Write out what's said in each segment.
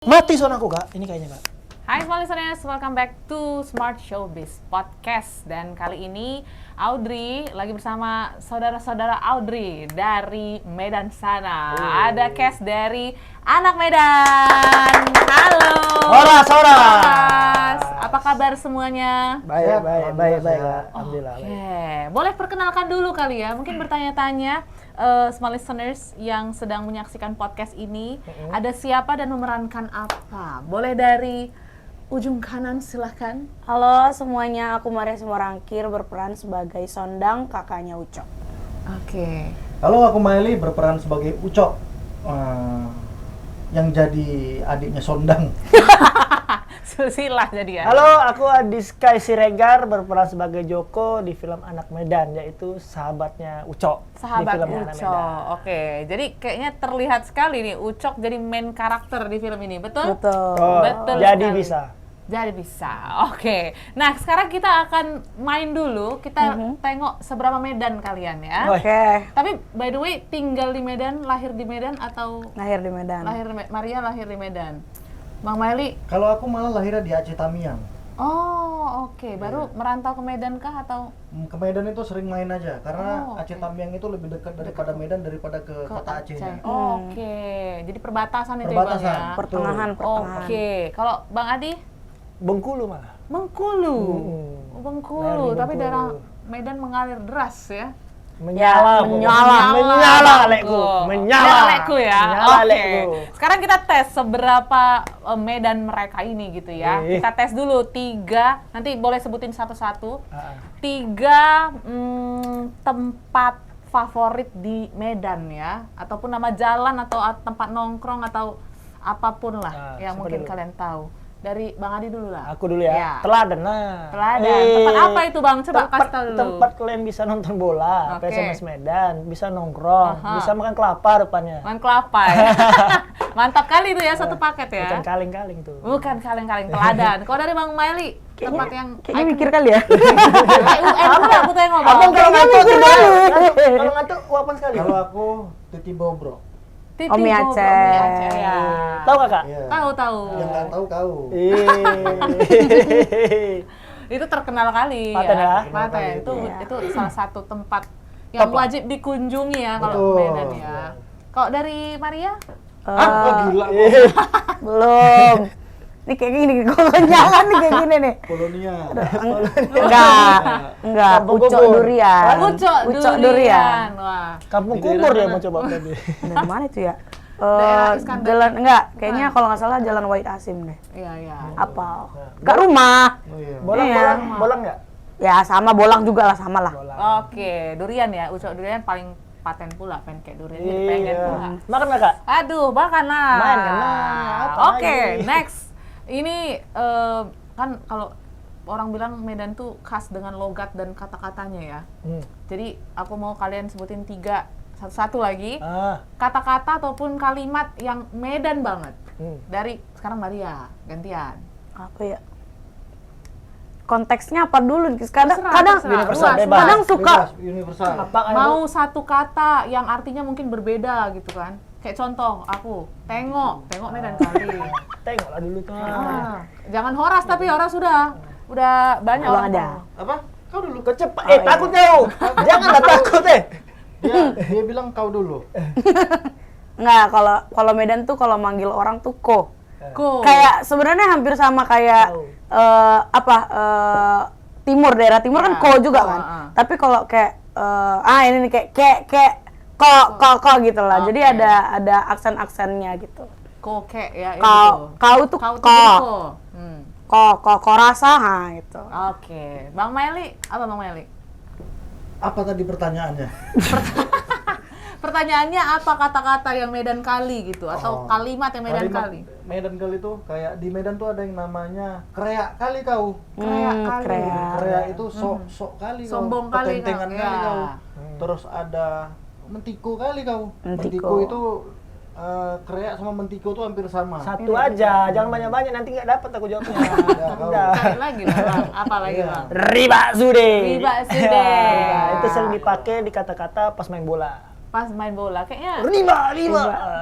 Mati sound aku kak, ini kayaknya kak. Hai semua listeners, welcome back to Smart Showbiz Podcast. Dan kali ini Audrey lagi bersama saudara-saudara Audrey dari Medan sana. Ada cast dari anak Medan. Halo. Horas. Horas. Apa kabar semuanya? Baik kak. Alhamdulillah. Oke, boleh perkenalkan dulu kali ya. Mungkin bertanya-tanya small listeners yang sedang menyaksikan podcast ini, ada siapa dan memerankan apa? Boleh dari ujung kanan silahkan. Halo semuanya, aku Maria Simorangkir berperan sebagai Sondang, kakaknya Ucok. Oke. Halo, aku Maili berperan sebagai Ucok, yang jadi adiknya Sondang. Susilah jadi ya. Halo, aku Adiska Siregar berperan sebagai Joko di film Anak Medan, yaitu sahabatnya Ucok. Sahabat di film Anak Ucok. Medan. Oke, jadi kayaknya terlihat sekali nih Ucok jadi main karakter di film ini, betul? Betul. Oh, Betul jadi sekali. bisa. Jadi bisa, oke. Nah sekarang kita akan main dulu, kita tengok seberapa Medan kalian ya. Oke, Tapi by the way, tinggal di Medan, lahir di Medan atau lahir di Medan. Maria lahir di Medan? Bang Maili? Kalau aku malah lahirnya di Aceh Tamiang. Oh oke, baru merantau ke Medan kah atau Ke Medan itu sering main aja, karena Oh, Aceh Tamiang itu lebih dekat daripada Medan daripada ke kota Acehnya. Oke, jadi perbatasan itu Perbatasan. ya Bang ya? Pertengahan. Oke, kalau Bang Adi? Bengkulu malah. Bengkulu. Hmm. Oh, Bengkulu, Lahir di tapi Bengkulu. daerah Medan mengalir deras ya. Menyala, Menyala, lekku, Bangku. menyala Lekku ya. Menyala Oke. lekku. Sekarang kita tes seberapa Medan mereka ini gitu ya. Ih. Kita tes dulu 3, nanti boleh sebutin satu-satu. Ah, 3 tempat favorit di Medan ya, ataupun nama jalan atau tempat nongkrong atau apapun lah yang siapa mungkin dulu? kalian tahu. Dari Bang Adi dulu lah. Aku dulu ya. Iya. Teladan nah. Teladan. Tempat apa itu Bang? Coba kasih tahu dulu. Tempat kalian bisa nonton bola, Oke. PSMS Medan, bisa nongkrong, Aha. bisa makan kelapa depannya. Makan kelapa ya. Mantap kali itu ya, satu paket ya. Bukan kaleng-kaleng tuh. Bukan kaleng-kaleng, teladan. Kalau dari Bang Maili, tempat yang Kayaknya mikir kali ya. UN pula aku tengok Bang. Abang kalau ngantuk mikir gimana? dulu. Kalau ngantuk uapan sekali. Kalau aku Titi Bobro. Titi Om Bobo, Aceh. Om Aceh ya. Tahu kakak? Iya. Tahu. Yang nggak tahu kau. Itu terkenal kali Paten ya? Paten. Iya. Itu salah satu tempat yang Top lah. wajib dikunjungi ya kalau Betul. Medan ya. Kalau dari Maria? Oh gila. Belum. Ini kayak gini, konyalan nih kayak gini nih. Polonia. Enggak. Kampung Ucok Bogor. durian. Ucok durian. Wah. Kampung Di Kubur daerah dia mana? mau coba tadi. Dari mana itu ya? Daerah Iskandar. Jalan enggak, kayaknya kalau nggak salah Jalan Wahid Hasim deh. Iya. Apa? Enggak rumah. Oh iya. Bolang nggak? Ya sama bolang juga lah, sama lah. Oke, durian ya. Ucok durian paling paten pula, pancake durian jadi pengen Iya. pula. Makan nggak kak? Aduh, makan lah. Main kan, apa Oke, lagi? next. Ini kan kalau orang bilang Medan tuh khas dengan logat dan kata-katanya ya. Jadi aku mau kalian sebutin 3, satu lagi kata-kata ataupun kalimat yang Medan banget. Dari sekarang Maria, gantian. Apa ya? Konteksnya apa dulu? Kadang Terserah. universal, Luas, bebas. kadang suka Bebas, universal. Apa mau satu kata yang artinya mungkin berbeda gitu kan. Kayak contoh aku, tengok Medan kali. Tengoklah dulu tuh. Jangan horas tapi horas udah banyak Belum orang ada. tahu. Apa? Kau dulu. Kecepat. Takut jauh. Janganlah takut Dia bilang kau dulu. Enggak, kalau Medan tuh kalau manggil orang tuh ko. Go. Kayak sebenarnya hampir sama kayak timur, daerah timur kan ko juga kan. Tapi kalau kayak ini nih kayak ko gitu lah. Jadi Oke. ada aksen-aksennya gitu. Koke ya Kau tuh Kau ko. tuh jadi ko. Ko rasa gitu. Oke. Bang Maili, apa Bang Maili? Apa tadi pertanyaannya? Pertanyaannya apa kata-kata yang Medan kali gitu atau Oh. kalimat yang Medan Kalimat kali? Medan kali itu kayak di Medan tuh ada yang namanya kreak kali kau. Kreak kali. kreak. Kreak itu sok kali kau. Sombong kali Ketentengan kau. kali Ya. kau. Terus ada mentiko kali kau. Mentiko. itu kreak sama mentiko tuh hampir sama. Satu aja, jangan banyak-banyak nanti nggak dapat aku jawabnya. Udah. Cari lagi lah Bang. Apa lagi Iya. Bang? Riba sude. Riba sude. Itu sering dipakai di kata-kata pas main bola. pas main bola kayaknya lima.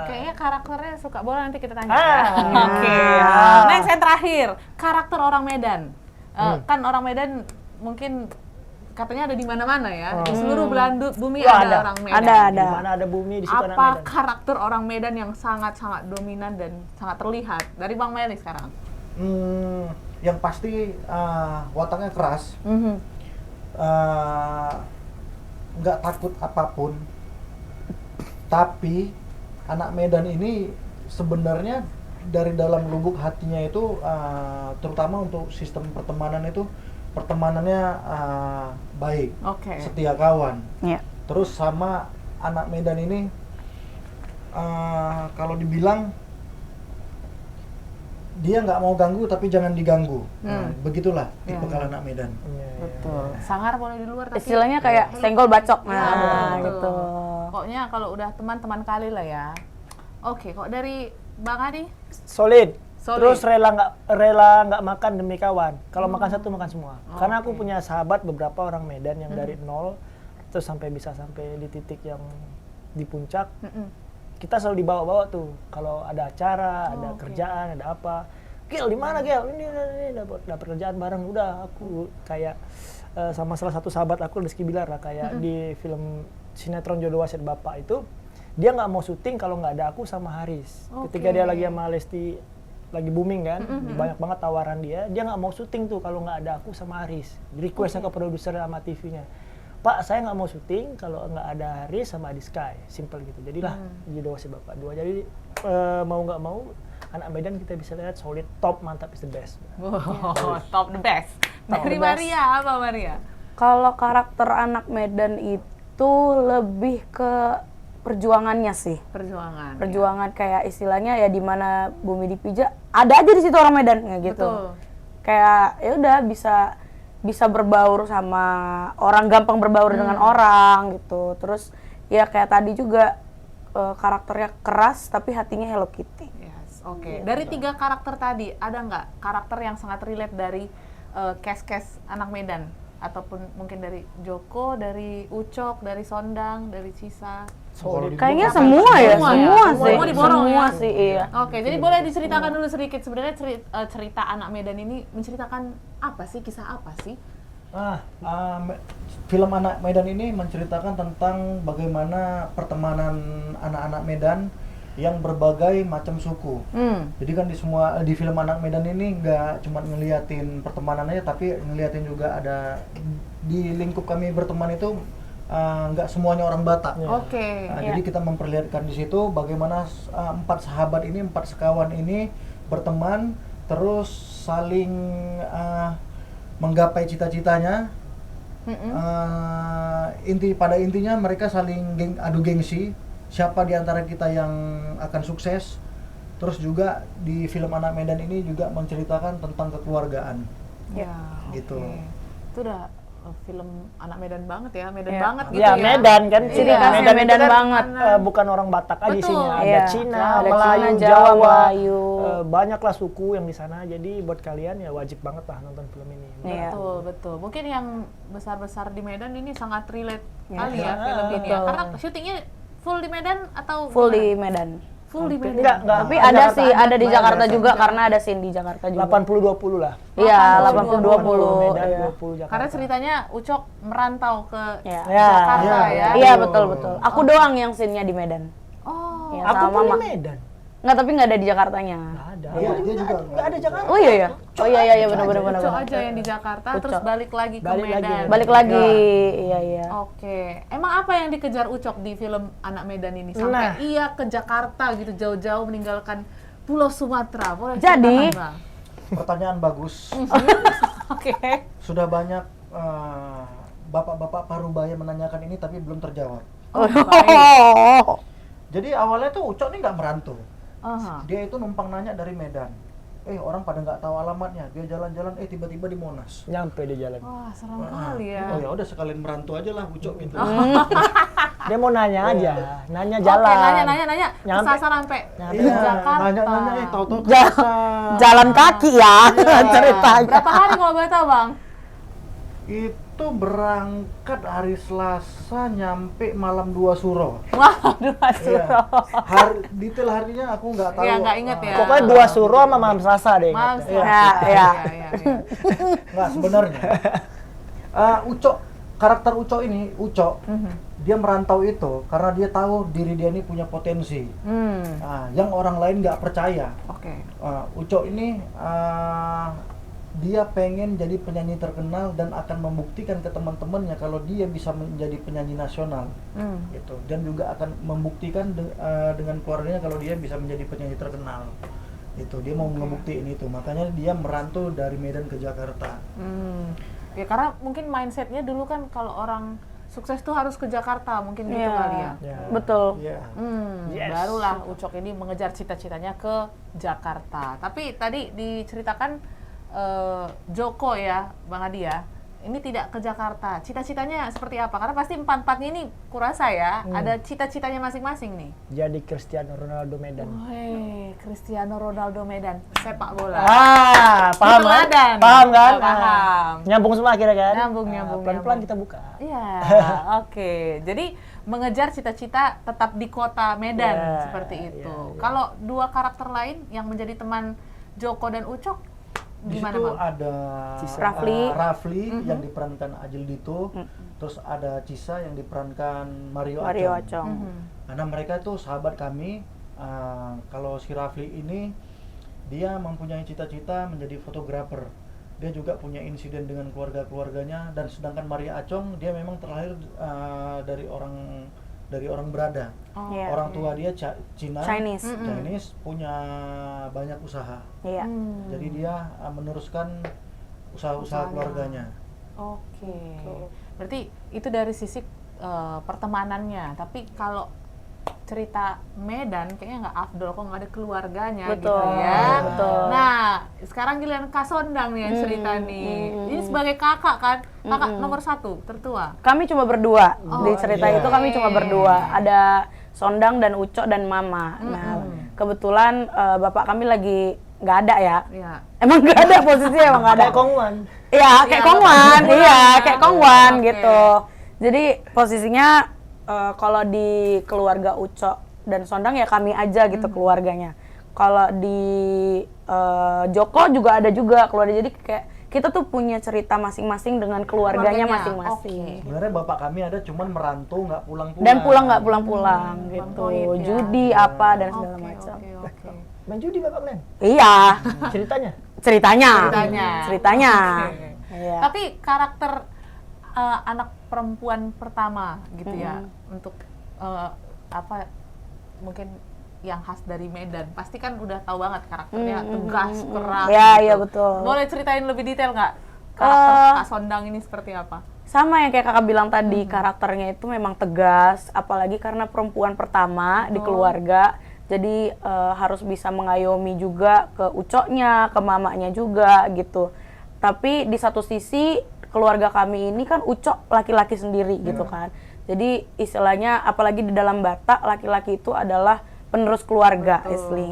kayaknya karakternya suka bola, nanti kita tanya. Ah. Oke. Ah. Next yang terakhir, karakter orang Medan. Kan orang Medan mungkin katanya ada di mana-mana ya. Di seluruh belahan bumi Wah, ada ada. orang Medan. Ada. Di mana ada bumi di situ anak Apa Medan. karakter orang Medan yang sangat-sangat dominan dan sangat terlihat? Dari Bang Meli sekarang. Yang pasti wataknya keras, nggak takut apapun. Tapi anak Medan ini sebenarnya dari dalam lubuk hatinya itu, terutama untuk sistem pertemanan itu, pertemanannya baik, setia kawan. Iya. Terus sama anak Medan ini, kalau dibilang dia nggak mau ganggu tapi jangan diganggu. Nah, begitulah tipe kalau anak Medan. Betul. Sangar boleh di luar tapi Istilahnya kayak senggol bacok. Iya, Nah, betul. gitu. Pokoknya kalau udah teman-teman kali lah ya. Oke, kok dari Bang Adi? Solid. Solid. Terus rela nggak makan demi kawan. Kalau makan satu makan semua. Karena aku punya sahabat beberapa orang Medan yang dari nol terus bisa sampai di titik yang di puncak. Kita selalu dibawa-bawa tuh. Kalau ada acara, ada kerjaan, ada apa. Gil, di mana Gil? Ini dapat kerjaan bareng. Udah aku kayak sama salah satu sahabat aku, Rizky Bilar lah, kayak di film sinetron Jodoh Wasiat Bapak itu, dia nggak mau syuting kalau nggak ada aku sama Haris. Ketika dia lagi sama Lesti lagi booming kan, banyak banget tawaran dia nggak mau syuting tuh kalau nggak ada aku sama Haris. Requestnya ke produser sama TV-nya, Pak, saya nggak mau syuting kalau nggak ada Haris sama Adi Sky, simple gitu. Jadilah Jodoh Wasiat Bapak 2. Jadi mau nggak mau anak Medan kita bisa lihat solid, top, mantap, is the best. Wow, top the best. Top Dari the best. Maria, apa Maria? Kalau karakter anak Medan itu lebih ke perjuangannya sih. Perjuangan kayak istilahnya ya di mana bumi dipijak, ada aja di situ orang Medan kayak gitu. Betul. Kayak ya udah bisa berbaur sama orang, gampang berbaur dengan orang gitu. Terus ya kayak tadi juga karakternya keras tapi hatinya Hello Kitty. Yes, oke. Dari 3 karakter tadi, ada nggak karakter yang sangat relate dari cast anak Medan? Ataupun mungkin dari Joko, dari Ucok, dari Sondang, dari Cisa? Kayaknya semua ya, semua sih. Semua diborong Semua ya? sih, iya. Oke, jadi boleh diceritakan dulu sedikit sebenarnya cerita anak Medan ini menceritakan apa sih, kisah apa sih? Film Anak Medan ini menceritakan tentang bagaimana pertemanan anak-anak Medan yang berbagai macam suku. Jadi kan di film Anak Medan ini nggak cuma ngeliatin pertemanannya, tapi ngeliatin juga ada di lingkup kami berteman itu nggak semuanya orang Batak. Oke. Jadi kita memperlihatkan di situ bagaimana 4 sahabat ini, 4 sekawan ini berteman, terus saling menggapai cita-citanya. Pada intinya mereka saling adu gengsi, siapa di antara kita yang akan sukses. Terus juga di film Anak Medan ini juga menceritakan tentang kekeluargaan. Ya, gitu. Itu udah film anak Medan banget ya, Medan Ya. banget gitu Ya, ya. Medan kan, Ciri khasnya Medan itu kan, banget. bukan orang Batak aja Betul. isinya, ada Iya. Cina, Ada Melayu, Cina, Jawa, Jawa, Melayu. banyaklah suku yang di sana. Jadi buat kalian ya wajib banget lah nonton film ini. Iya. Betul. Mungkin yang besar-besar di Medan ini sangat relate Ya. kali ya film ini ya. Betul. Karena syutingnya full di Medan atau Full gimana? di Medan. Full di Medan. Enggak, Tapi di ada Jakarta. sih, ada di Banyak, Jakarta banyak. juga karena ada scene di Jakarta juga. 80-20 lah. Iya, 80-20. 80-20. Medan, Iya. 20 Jakarta. Karena ceritanya Ucok merantau ke Iya. Jakarta ya. Iya, betul. Aku doang yang scene-nya di Medan. Oh, Iya, Aku sama pun di Mama. Medan. Nggak, tapi nggak ada di Jakartanya. Nggak ada. Iya, dia juga nggak ada Jakarta. Oh iya. Oh iya, benar. Ucok aja yang di Jakarta Ucok. terus balik lagi ke Balik Medan. lagi. Balik lagi. Iya. Oke, emang apa yang dikejar Ucok di film Anak Medan ini sampai Nah. ia ke Jakarta gitu jauh-jauh meninggalkan Pulau Sumatera? Boleh Jadi- ceritakan, Bang? Pertanyaan bagus. Oke. Sudah banyak bapak-bapak parubaya menanyakan ini tapi belum terjawab. Oh, baik. Oh. Jadi awalnya tuh Ucok nih nggak merantau. Aha. Dia itu numpang nanya dari Medan. Orang pada nggak tahu alamatnya. Dia jalan-jalan, tiba-tiba di Monas. Nyampe di jalan. Wah, serem kali ya. Oh ya udah sekalian merantau aja lah Ucok gitu. Dia mau nanya aja, nanya Oke, jalan. nanya. Nyampe. Kesasar sampai Nyampe. di Jakarta. nanya, tahu-tahu Jalan kaki ya ceritanya. Berapa hari kalau boleh tahu, Bang? Itu berangkat hari Selasa, nyampe malam 2 Suro. Wah, 2 Suro. Iya. Detail harinya aku nggak tahu. Iya, nggak inget ya. Pokoknya 2 Suro sama malam Selasa deh. Malam ingatnya. Selasa. Iya. Iya. Nggak, sebenarnya. Uco, karakter Uco ini, dia merantau itu karena dia tahu diri dia ini punya potensi. Yang orang lain nggak percaya. Oke. Uco ini dia pengen jadi penyanyi terkenal dan akan membuktikan ke teman-temannya kalau dia bisa menjadi penyanyi nasional, gitu. Dan juga akan membuktikan dengan keluarganya kalau dia bisa menjadi penyanyi terkenal. Itu dia mau ngebuktiin itu, makanya dia merantau dari Medan ke Jakarta. Ya karena mungkin mindsetnya dulu kan kalau orang sukses tuh harus ke Jakarta, mungkin gitu kali ya. Betul. Iya. Yes. Barulah Ucok ini mengejar cita-citanya ke Jakarta. Tapi tadi diceritakan Joko ya, Bang Adi ya, ini tidak ke Jakarta. Cita-citanya seperti apa? Karena pasti empat-empatnya ini kurasa ya, ada cita-citanya masing-masing nih. Jadi Cristiano Ronaldo Medan. Woi, Cristiano Ronaldo Medan, sepak bola. Paham kan? Teladan. Paham kan? Paham. Nyambung semua akhirnya kan? Nyambung. Pelan-pelan kita buka. Iya, oke. Jadi mengejar cita-cita tetap di kota Medan Ya, seperti itu. ya. Kalau dua karakter lain yang menjadi teman Joko dan Ucok, Di gimana situ Bang? ada Rafli. yang diperankan Ajil Dito, terus ada Cisa yang diperankan Mario Mario Acong. Acong. Karena mereka tuh sahabat kami. Kalau si Rafli ini dia mempunyai cita-cita menjadi fotografer. Dia juga punya insiden dengan keluarganya, dan sedangkan Maria Acong dia memang terlahir dari orang berada. Iya. Orang tua dia Chinese, punya banyak usaha. Iya. Jadi dia meneruskan usaha-usaha keluarganya. Oke. Berarti itu dari sisi pertemanannya. Tapi kalau cerita Medan kayaknya nggak afdol kok nggak ada keluarganya gitu ya. Betul. Nah, sekarang giliran Kak Sondang nih yang cerita nih. Ini sebagai kakak kan, kakak nomor 1 tertua. Kami cuma berdua di cerita iya. itu, kami cuma berdua. Ada Sondang dan Ucok dan Mama. Nah, kebetulan bapak kami lagi nggak ada ya. Iya. Emang nggak ada posisinya, emang nggak ada. Kayak Kongwan. Iya, kayak Iya, Kongwan, Bapak iya, Kongwan. kayak Kongwan Oke. gitu. Jadi posisinya kalau di keluarga Ucok dan Sondang ya kami aja gitu keluarganya. Kalau di Joko juga ada juga keluarga. Jadi kayak kita tuh punya cerita masing-masing dengan keluarganya masing-masing. Sebenarnya bapak kami ada, cuman merantau nggak pulang-pulang. Dan pulang nggak pulang-pulang gitu. Goib ya. Judi apa dan segala macam. Oke. Main judi Bapak Glenn? Iya, Ceritanya? ceritanya. Ceritanya. Ceritanya. Iya. Tapi karakter anak perempuan pertama gitu ya, untuk apa mungkin yang khas dari Medan, pasti kan udah tahu banget karakternya, tegas, keras. Iya, gitu. iya betul. Boleh ceritain lebih detail nggak karakter Kak Sondang ini seperti apa? Sama yang kayak kakak bilang tadi, karakternya itu memang tegas, apalagi karena perempuan pertama di keluarga, jadi harus bisa mengayomi juga ke Ucoknya, ke mamanya juga gitu. Tapi di satu sisi keluarga kami ini kan Ucok laki-laki sendiri gitu kan, jadi istilahnya apalagi di dalam Batak laki-laki itu adalah penerus keluarga,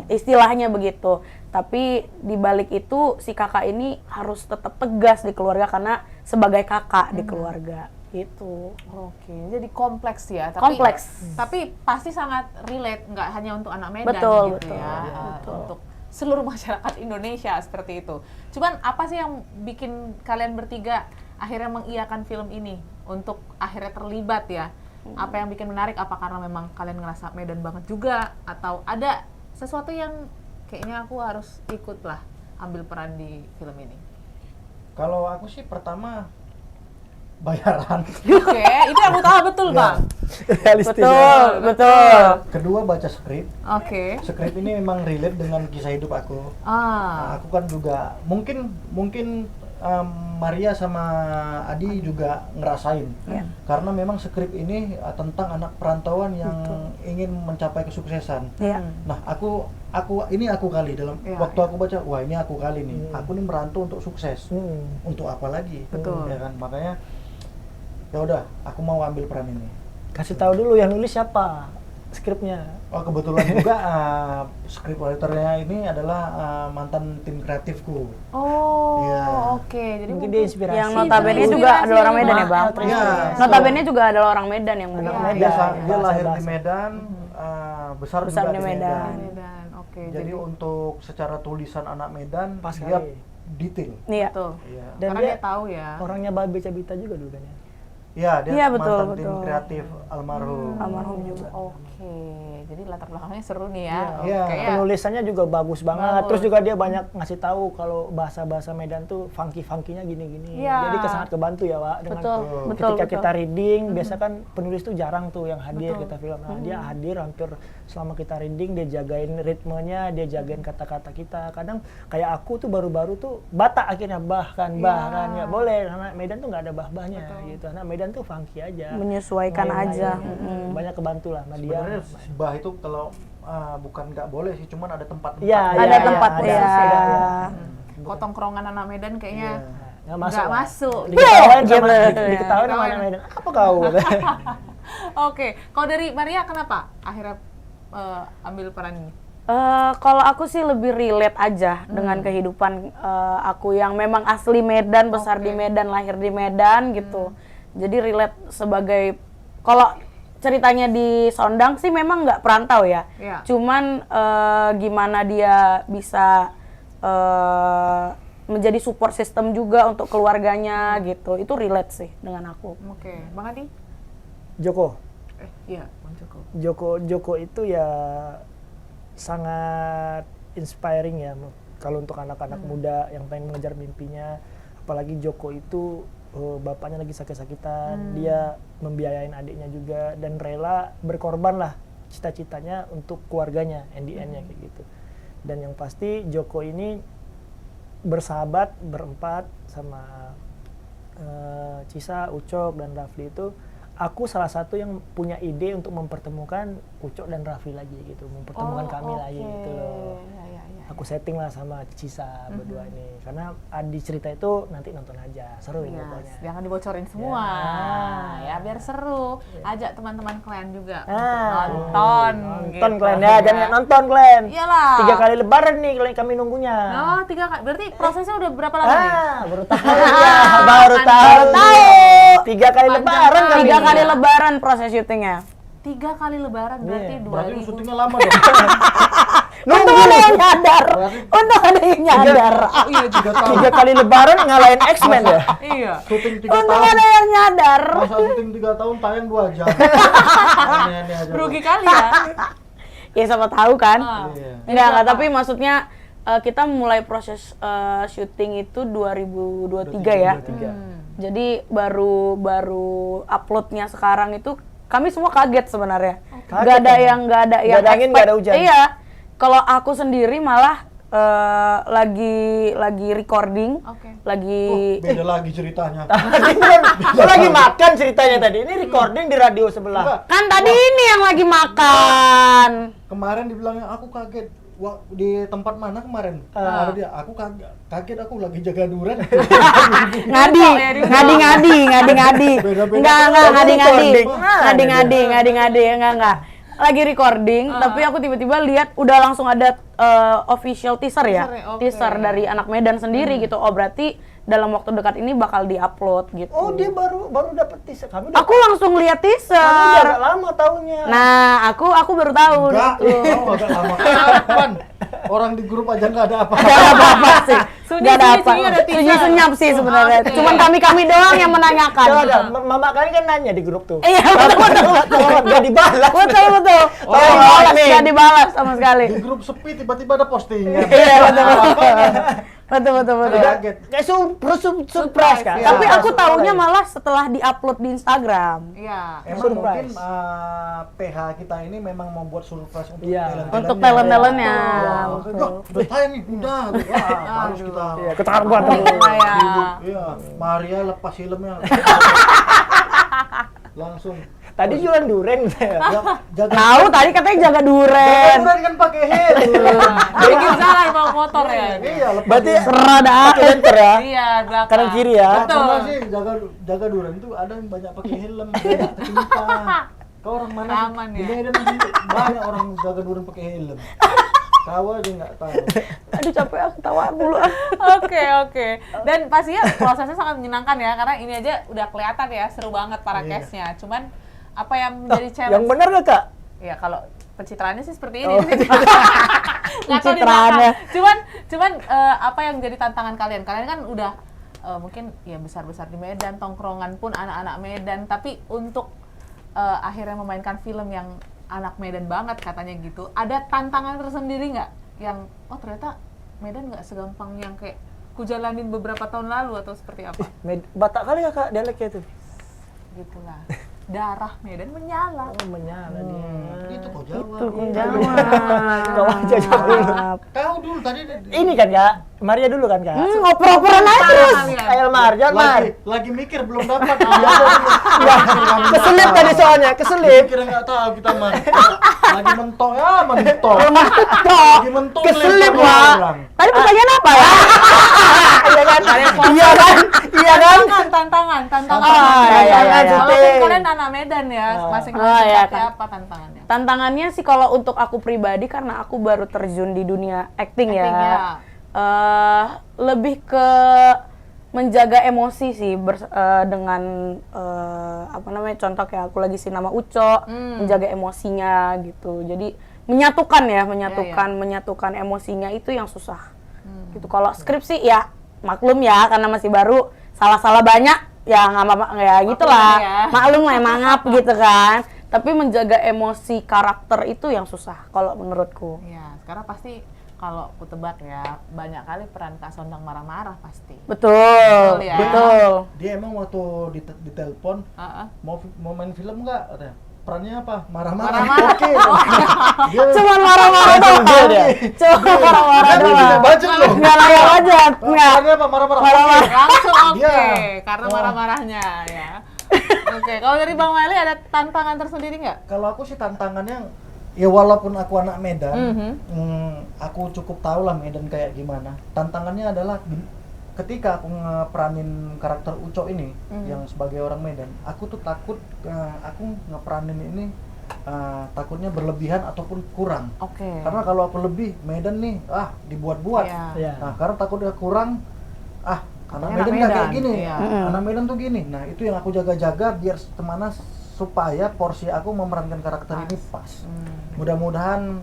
istilahnya begitu. Tapi di balik itu si kakak ini harus tetap tegas di keluarga karena sebagai kakak di keluarga gitu. Oke, jadi kompleks ya. Tapi, Kompleks. Tapi pasti sangat relate, nggak hanya untuk anak Medan Betul, gitu betul, ya, betul. untuk seluruh masyarakat Indonesia seperti itu. Cuman apa sih yang bikin kalian bertiga akhirnya mengiyakan film ini untuk akhirnya terlibat ya? Apa yang bikin menarik? Apa karena memang kalian ngerasa Medan banget juga, atau ada sesuatu yang kayaknya aku harus ikut lah ambil peran di film ini? Kalau aku sih pertama bayaran. Oke, itu yang utama betul Bang. Realistis. Betul, betul. Kedua baca skrip. Oke. Skrip ini memang relate dengan kisah hidup aku. Nah, aku kan juga mungkin Maria sama Adi juga ngerasain. Karena memang skrip ini tentang anak perantauan yang ingin mencapai kesuksesan. Iya. Nah, aku kali dalam waktu aku baca, wah ini aku kali nih. Aku nih merantau untuk sukses. Untuk apa lagi? Betul. Ya kan? Makanya ya udah, aku mau ambil peran ini. Kasih tahu dulu yang nulis siapa. skripnya. Oh kebetulan juga scriptwriternya ini adalah mantan tim kreatifku. Oh, Iya. oke. Jadi Mungkin dia inspirasi. Yang notabene juga adalah orang Medan ya, Bang. Iya. Notabene juga adalah orang Medan yang Anak benar. Medan. Dia lahir di Bahasa-bahasa. Medan, besar Besar juga di di Medan. Medan. Oke. Jadi untuk secara tulisan anak Medan Pas dia kali. detail. Iya. betul. Iya. Dan Karena dia tahu ya. Orangnya Babe Cabita juga dulu kan ya. Iya, dia Iya, betul, mantan tim betul. kreatif almarhum. Almarhum juga. Oke. Jadi latar belakangnya seru nih ya. Iya. Oke ya. Penulisannya juga bagus banget. Bagus. Terus juga dia banyak ngasih tahu kalau bahasa-bahasa Medan tuh funky-funkynya gini-gini. Iya. Jadi sangat kebantu ya, Wak. Dengan Betul, betul, ketika betul. kita reading, biasa kan penulis tuh jarang tuh yang hadir Betul. kita film. Nah, dia hadir hampir selama kita reading, dia jagain ritmenya, dia jagain kata-kata kita. Kadang kayak aku tuh baru-baru tuh Batak akhirnya bahkan nggak boleh. Anak Medan tuh nggak ada bah-bahnya gitu. Anak Medan tuh funky aja. Menyesuaikan Main-main. aja. Banyak kebantu lah sama dia. Sebenarnya bah itu kalau bukan nggak boleh sih, cuman ada tempat. Iya, Ada iya, tempat ada, ya. ada. Potong kerongan anak Medan kayaknya Nggak masuk. nggak Wak. masuk. Diketawain sama Gitu. diketawain sama anak Medan. Apa kau? Oke. Kalau dari Maria kenapa akhirnya ambil peran ini? Kalau aku sih lebih relate aja dengan kehidupan aku yang memang asli Medan, besar di Medan, lahir di Medan gitu. Jadi relate sebagai, kalau ceritanya di Sondang sih memang nggak perantau ya. Iya. Cuman gimana dia bisa menjadi support system juga untuk keluarganya gitu. Itu relate sih dengan aku. Oke. Bang Adi? Joko. Iya, Bang Joko. Joko itu ya sangat inspiring ya kalau untuk anak-anak muda yang pengen mengejar mimpinya. Apalagi Joko itu bapaknya lagi sakit-sakitan, dia membiayain adiknya juga dan rela berkorban lah cita-citanya untuk keluarganya, end-nya kayak gitu. Dan yang pasti Joko ini bersahabat berempat sama Cisa, Ucok, dan Rafli itu. Aku salah satu yang punya ide untuk mempertemukan Ucok dan Rafli lagi gitu, mempertemukan kami lagi gitu loh. Ya. Aku setting lah sama Cisa berdua ini, karena di cerita itu nanti nonton aja, seru Yes, pokoknya. jangan dibocorin semua ya biar seru. Ajak teman-teman kalian juga untuk Ah, nonton. Nonton gitu. kalian ya, jangan nggak nonton kalian. Iyalah. 3 kali lebaran nih kalian kami nunggunya. Oh, 3 kali. Berarti prosesnya udah berapa lama nih? Baru tahu ya, baru tahu. 3 kali Panjang lebaran kali. kami. 3 kali lebaran proses syutingnya. 3 kali lebaran berarti Iya. 2000. Berarti syutingnya lama dong. Untung ada yang nyadar. Untung ada yang nyadar. Oh iya juga. 3 kali lebaran ngalahin X-Men ya. Iya. Syuting 3 Untung tahun. ada yang nyadar. Masa syuting 3 tahun tayang 2 jam. Aneh-aneh aja. Rugi kali ya. Ya siapa tahu kan. Iya. Enggak, tapi maksudnya kita mulai proses syuting itu 2023 ya. 2023. Jadi baru uploadnya sekarang itu kami semua kaget sebenarnya. Kaget Nggak ada kan? yang Nggak ada angin, expect. nggak ada hujan. Iya. Kalau aku sendiri malah lagi recording, Oke. lagi Beda lagi ceritanya. Lu lagi makan ceritanya tadi. Ini recording di radio sebelah. Enggak, kan tadi ini yang lagi makan. kemarin dibilangnya aku kaget. Wah, di tempat mana kemarin? Ada dia. Aku kaget aku lagi jaga duren. Ngadi. Beda-beda. Enggak, Recording. ngadi. Enggak. Lagi recording, tapi aku tiba-tiba lihat udah langsung ada official teaser ya. Teaser ya, oke. Teaser dari anak Medan sendiri gitu. Oh, berarti dalam waktu dekat ini bakal diupload gitu. Oh, dia baru dapet teaser. Kami Aku langsung lihat kami teaser. agak lama taunya. Nah, aku baru tahu Enggak, gitu. agak lama. Kapan? Orang di grup aja nggak ada apa. Gak ada apa-apa sih. Sunyi, Gak ada sunyi, apa. sunyi ada teaser. Sunyi senyap sih sebenarnya. Oke. Cuman kami doang yang menanyakan. Ada, mama kalian kan nanya di grup tuh. Iya, betul. Gak dibalas. Betul. Oh, Gak dibalas, nih. gak dibalas sama sekali. Di grup sepi tiba-tiba ada postingan. Iya, betul. Kaget. Kayak surprise kan. Iya. Tapi aku Surprise. taunya malah setelah diupload di Instagram. Iya. Emang Surprise. mungkin PH kita ini memang membuat surprise untuk Iya. Untuk talent-talentnya. Iya. Betul. Udah tayang nih, udah. Wah, harus kita. Iya, ketahuan tuh. Iya. Iya, Maria lepas filmnya. Langsung. Tadi jualan duren saya. Jaga Tahu tadi katanya jaga duren. duren kan pakai helm. Bikin salah bawa motor ya. Iya, lepas. Berarti Serada. pakai lemper ya. Iya, belakang. Kanan kiri ya. Betul. Pernah sih jaga duren tuh ada yang banyak pakai helm, banyak tertimpa. Kau orang mana? Aman Di ya. Medan banyak orang jaga durian pakai helm. Kau aja nggak tahu. Aduh capek aku tawa mulu. Oke. Dan pastinya prosesnya sangat menyenangkan ya, karena ini aja udah kelihatan ya, seru banget para Iya. cast-nya. Cuman apa yang menjadi challenge? Yang benar nggak Kak? Ya kalau pencitraannya sih seperti ini. Oh, Nggak tahu di Pencitraannya. belakang. Cuman apa yang jadi tantangan kalian? Kalian kan udah mungkin ya besar-besar di Medan, tongkrongan pun anak-anak Medan, tapi untuk akhirnya memainkan film yang anak Medan banget katanya gitu. Ada tantangan tersendiri nggak? Yang ternyata Medan nggak segampang yang kayak ku jalanin beberapa tahun lalu atau seperti apa? Batak kali ya Kak dialeknya itu? Gitulah. Darah Medan menyala. Oh, menyala dia. Itu kau jawab. Itu Iya. jawab. Kau aja jawab dulu. Kau dulu tadi Ini kan Kak, Maria dulu kan Kak? Oper-operan aja terus. Ayo Mar, jangan Mar. lagi mikir belum dapat. Ya, keselip tadi soalnya, keselip. Kira nggak tahu kita mah. Lagi mentok ya mentok. Mentok. Lagi mentok. Keselip, lempar Wak. orang. Tadi pertanyaan apa ya? Iya kan? Iya kan? Iya kan? Tantangan. iya. Kalau kan kalian anak Medan ya, masing-masing Oh, iya, seperti kan. apa tantangannya? Tantangannya sih kalau untuk aku pribadi karena aku baru terjun di dunia acting ya. Acting-nya. Lebih ke menjaga emosi sih dengan apa namanya contoh kayak aku lagi nama Uco, menjaga emosinya gitu. Jadi menyatukan emosinya itu yang susah. Gitu. Kalau skripsi ya maklum ya karena masih baru salah-salah banyak ya nggak apa-apa ya gitulah. Ya. Maklum lah mangap gitu kan. Tapi menjaga emosi karakter itu yang susah kalau menurutku. Ya, sekarang pasti kalau aku tebak ya, banyak kali peran Kak Sondang marah-marah pasti. Betul, Betul ya. betul. Dia emang waktu ditelepon mau main film nggak? Katanya. Perannya apa? Marah-marah. Marah-marah. Oke. Dia Cuman marah-marah doang. Cuman marah-marah kan dia bisa doang. budget loh. Nggak layak aja, nggak. Perannya apa? Marah-marah. Marah-marah. Oke. Langsung oke, Iya. karena Oh. marah-marahnya ya. Oke, kalau dari Bang Maili ada tantangan tersendiri nggak? Kalau aku sih tantangannya ya walaupun aku anak Medan, aku cukup tahu lah Medan kayak gimana. Tantangannya adalah ketika aku ngeperanin karakter Uco ini yang sebagai orang Medan, aku tuh takut aku ngeperanin ini takutnya berlebihan ataupun kurang. Oke. Karena kalau aku lebih Medan nih dibuat-buat. Iya. Iya. Nah, karena takutnya kurang anak Katanya Medan anak nggak kayak Medan, gini. iya. Anak Medan tuh gini. Nah, itu yang aku jaga-jaga biar kemana supaya porsi aku memerankan karakter ini pas. Mudah-mudahan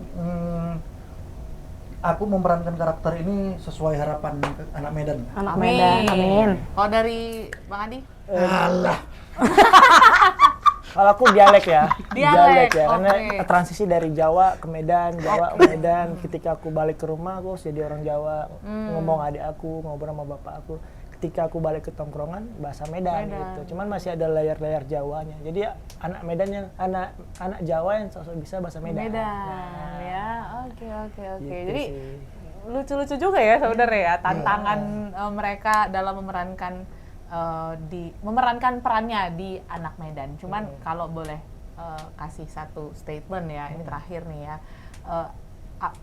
aku memerankan karakter ini sesuai harapan anak Medan. Anak Medan, amin. Kalau dari Bang Adi? Alah. Kalau aku dialek ya, Dialek, ya, karena oke. transisi dari Jawa ke Medan, Jawa ke Medan. Ketika aku balik ke rumah, aku harus jadi orang Jawa, ngomong adik aku, ngobrol sama bapak aku. Ketika aku balik ke tongkrongan, bahasa Medan. Gitu. Cuman masih ada layar-layar Jawanya. Jadi anak Medan yang anak Jawa yang sosok bisa bahasa Medan. Ya, oke. Gitu Jadi sih. lucu-lucu juga ya saudara ya, tantangan mereka dalam memerankan perannya di anak Medan. Cuman kalau boleh kasih satu statement ya, ini terakhir nih ya,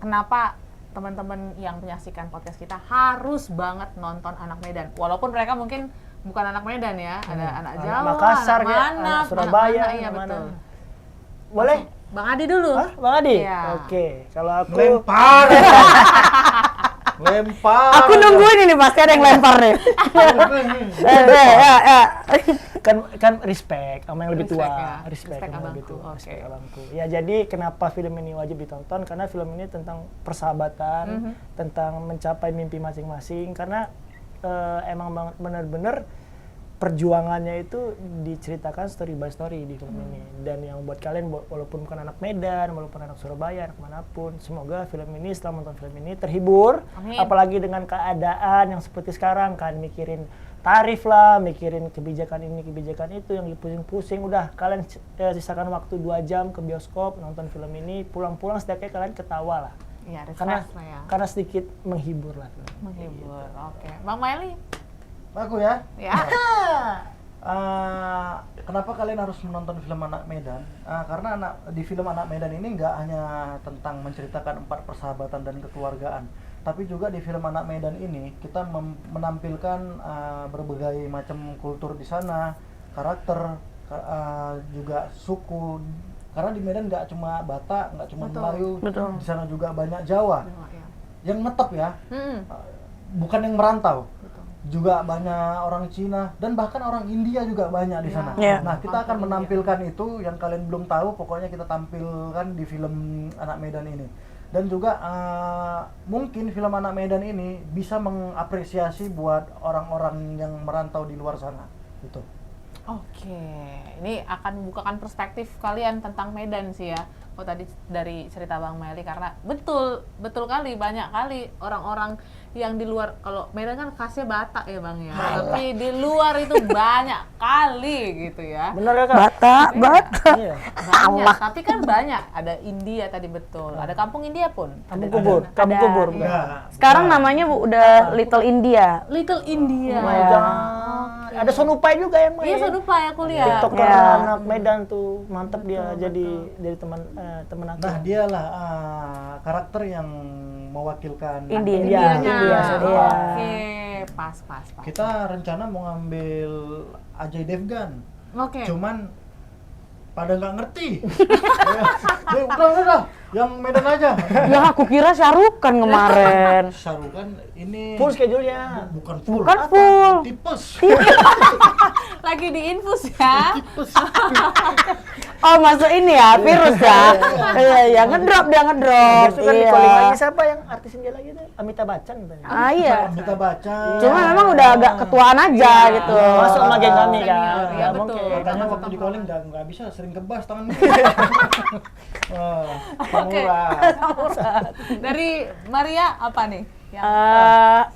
kenapa teman-teman yang menyaksikan podcast kita harus banget nonton Anak Medan, walaupun mereka mungkin bukan anak Medan ya, ada anak Anak Jawa, Makassar, anak kayak mana, anak Surabaya, iya anak mana. betul. Boleh? Bang Adi dulu. Hah, Bang Adi? Iya. Oke, kalau aku Lempar. Lempar. Aku nungguin ini pasti ada yang lempar nih. kan respect sama yang lebih tua, Respect ya. respect Respect sama yang lebih abangku, tua, oke. respect abangku. Ya jadi kenapa film ini wajib ditonton? Karena film ini tentang persahabatan, tentang mencapai mimpi masing-masing. Karena emang banget bener-bener perjuangannya itu diceritakan story by story di film ini. Dan yang buat kalian walaupun bukan anak Medan, walaupun anak Surabaya, anak manapun, semoga film ini setelah menonton film ini terhibur. Amin. Apalagi dengan keadaan yang seperti sekarang kan mikirin tarif lah, mikirin kebijakan ini, kebijakan itu yang pusing-pusing. Udah kalian sisakan waktu 2 jam ke bioskop nonton film ini, pulang-pulang setidaknya kalian ketawa lah. Iya, Karena refresh lah ya. karena sedikit menghibur lah. Menghibur. Oke. Bang Maili? Aku ya. Ya. Kenapa kalian harus menonton film Anak Medan? Karena di film Anak Medan ini nggak hanya tentang menceritakan 4 persahabatan dan kekeluargaan, tapi juga di film Anak Medan ini kita menampilkan berbagai macam kultur di sana, karakter juga suku. Karena di Medan nggak cuma Batak, nggak cuma Betul. Melayu, Betul. di sana juga banyak Jawa Ya. yang netep ya, Mm-mm. bukan yang merantau. Betul. Juga banyak orang Cina dan bahkan orang India juga banyak di Ya. sana. Ya. Nah, kita akan India. menampilkan itu yang kalian belum tahu, pokoknya kita tampilkan di film Anak Medan ini. Dan juga mungkin film Anak Medan ini bisa mengapresiasi buat orang-orang yang merantau di luar sana. Gitu. Oke, ini akan membukakan perspektif kalian tentang Medan sih ya. Oh tadi dari cerita Bang Meli, karena betul kali, banyak kali orang-orang yang di luar, kalau Medan kan khasnya Batak ya Bang ya, tapi di luar itu banyak kali gitu ya. Bener ya Kak? Batak, Batak. Iya. Banyak, tapi kan banyak. Ada India tadi betul, ada kampung India pun. Kampung Ada- kubur, ada- kampung kubur. iya. Enggak. Sekarang namanya udah Little India. Little India. Oh my God. Ada Sonupai juga yang main. Iya, Sonupai aku lihat. TikToker Ya. anak Medan tuh, mantep dia jadi teman teman aku. Nah, dialah karakter yang mewakilkan India. Indianya. India, Sonupai. Oke, pas. Kita rencana mau ngambil Ajay Devgan. Oke. Cuman pada nggak ngerti. Ya, udah, yang Medan aja. Ya aku kira Syarukan kemarin. Sarukan ini Full schedule-nya. bukan full. Bukan full. Tipes. Lagi diinfus ya. Oh masuk ini ya, virus ya. Iya, ngedrop dia ngedrop. Besok kan di calling lagi siapa yang artis India lagi tuh? Amitabh Bachchan katanya. Ah iya. Kita baca. Cuma memang udah agak ketuaan aja gitu. Masuk sama geng kami kan. Senior, iya, Nggak betul. mungkin. Makanya waktu di calling nggak bisa, sering kebas tangan. Wah, Oke. murah. Dari Maria apa nih? Yang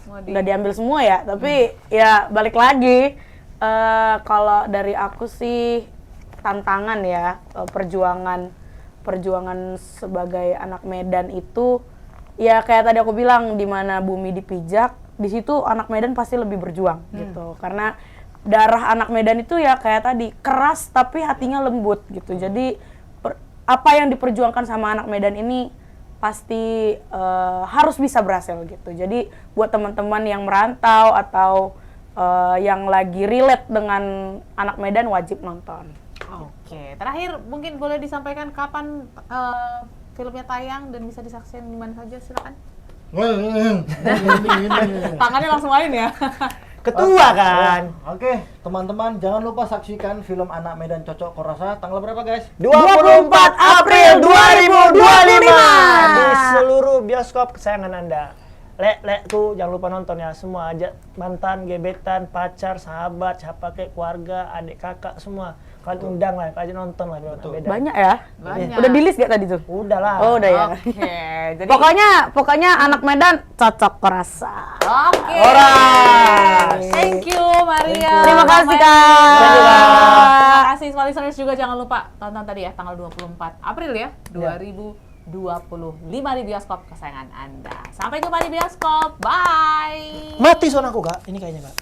mau di- Udah diambil semua ya, tapi ya balik lagi. Kalau dari aku sih tantangan ya, perjuangan sebagai anak Medan itu ya kayak tadi aku bilang, di mana bumi dipijak, di situ anak Medan pasti lebih berjuang gitu. Karena darah anak Medan itu ya kayak tadi, keras tapi hatinya lembut gitu. Jadi apa yang diperjuangkan sama anak Medan ini pasti harus bisa berhasil gitu. Jadi buat teman-teman yang merantau atau yang lagi relate dengan anak Medan wajib nonton. Oke, terakhir mungkin boleh disampaikan kapan filmnya tayang dan bisa disaksikan di mana saja, silakan. Tangannya langsung lain ya. Ketua kan. Oke, teman-teman jangan lupa saksikan film Anak Medan Cocok Korasa tanggal berapa guys? 24 April 2025 di seluruh bioskop kesayangan Anda. Lek tuh jangan lupa nonton ya, semua aja mantan, gebetan, pacar, sahabat, siapa kek, keluarga, adik kakak semua. Kalian undang lah, kalian nonton lah film Anak Medan. Banyak ya? Banyak. Udah di list gak tadi tuh? Udah lah. Oh udah ya. Oke, jadi Pokoknya anak Medan cocok korasa. oke. Alright. Thank you Maria. Terima kasih, Mama. Kak. Terima kasih semua listeners juga, jangan lupa tonton tadi ya tanggal 24 April ya 2025 di bioskop kesayangan Anda. Sampai jumpa di bioskop. Bye. Mati sonaku Kak, ini kayaknya Kak.